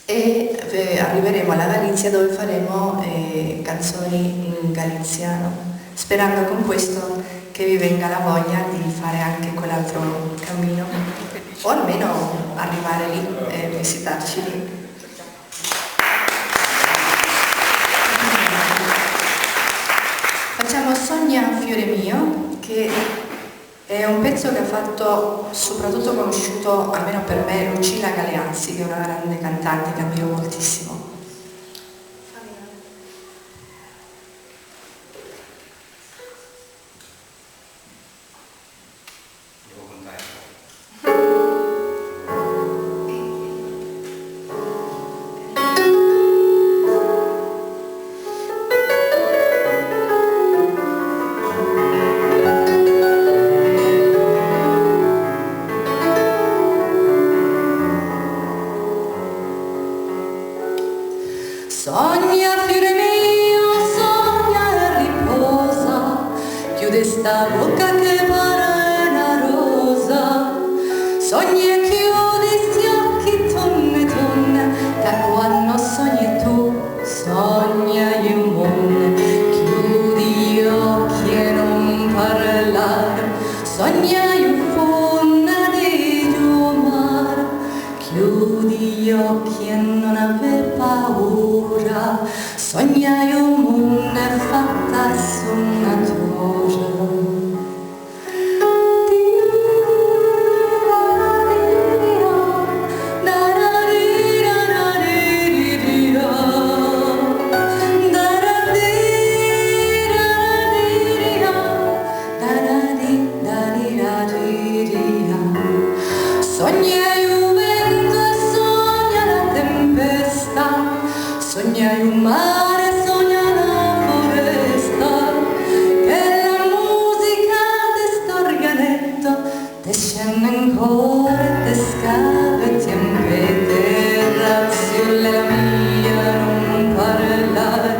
e arriveremo alla Galizia dove faremo canzoni in galiziano, sperando con questo che vi venga la voglia di fare anche quell'altro cammino o almeno arrivare lì e visitarci lì. Facciamo Sogna fiore mio, che è un pezzo che ha fatto soprattutto conosciuto, almeno per me, Lucilla Galeazzi, che è una grande cantante che ammiro moltissimo. Sogna fiore mio, sogna e riposa, chiude sta bocca che pare una rosa, sogna e chiudi sti occhi tonne tonne, che quando sogni tu, sogna io monne, chiudi gli occhi e non parlare, sogna io fonda di tuo mare, chiudi gli occhi e non aver paura, sogna io mondo fatta sognatura. Sogna io vento e sogna la tempesta, sogna io mare, sogna la foresta, che la musica di sto organetto te scende ancora e te scava e ti impede, razziole la mia non parlare,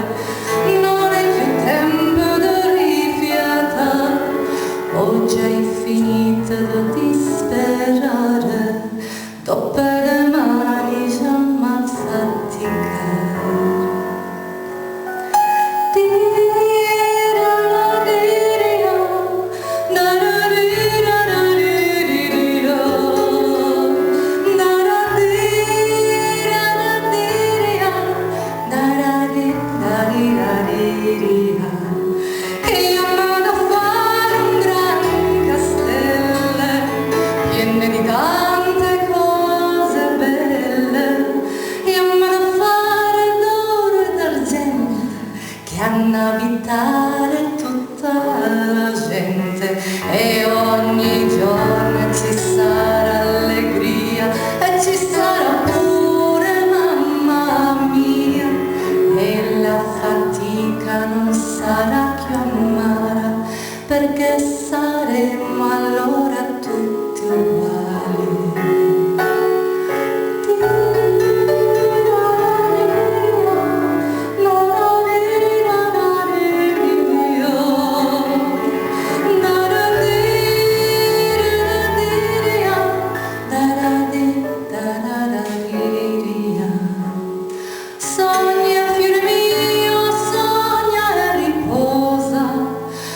non è più tempo di rifiatare, oggi hai finito di disperare, dopo domani ci ammazzati cari. E io vado a fare un gran castello pieno di tante cose belle, io vado a fare d'oro e d'argento che hanno abitare tutta la gente, e ogni giorno ci sarà allegria e ci sarà pure mamma mia, e la fatica non sarà più amara, perché saremo allora tutti uguali. Sogna fiore mio, sogna e riposa,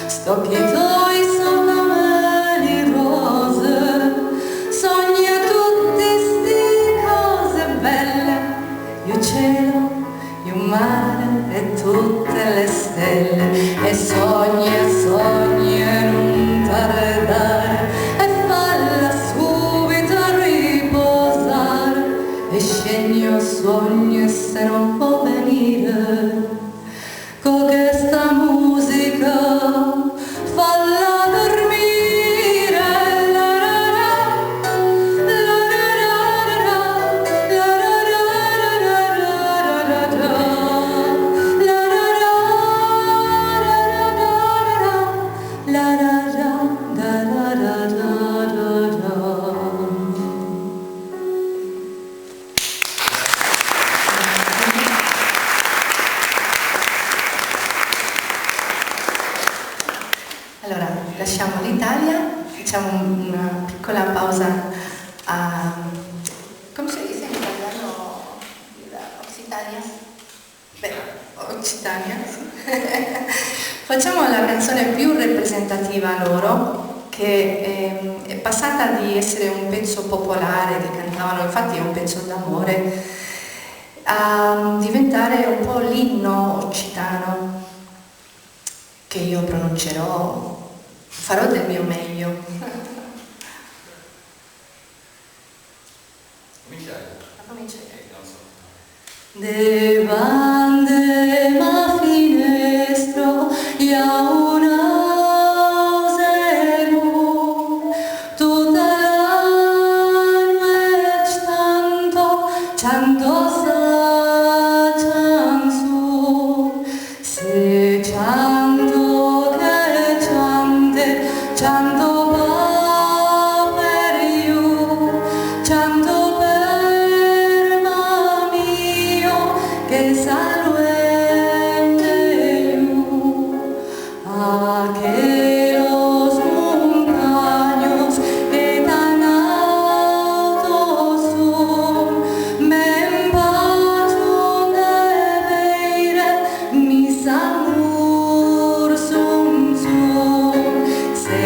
sto pietoi sopra me di rose, sogna tutte sti cose belle, io cielo, io mare e tutte le stelle, e sogna, sogna non tardare, e falla subito riposare, e scegli sogno se non può venire, con questa musica falla dormire, la la la, la la la la, la la la la la, la la la la. Allora, lasciamo l'Italia, facciamo una piccola pausa a... come si dice in italiano? Occitania. Facciamo la canzone più rappresentativa loro, che è passata di essere un pezzo popolare che cantavano, infatti è un pezzo d'amore, a diventare un po' l'inno occitano, che io pronuncerò, farò del mio meglio. Devant ma finestro hi ha una zero, tutta la noche canto sta canzone, se canto che cante, canto va per io, canto per mamma que salve aquellos montaños que tan altos son, me empacho de ver mis amor son, se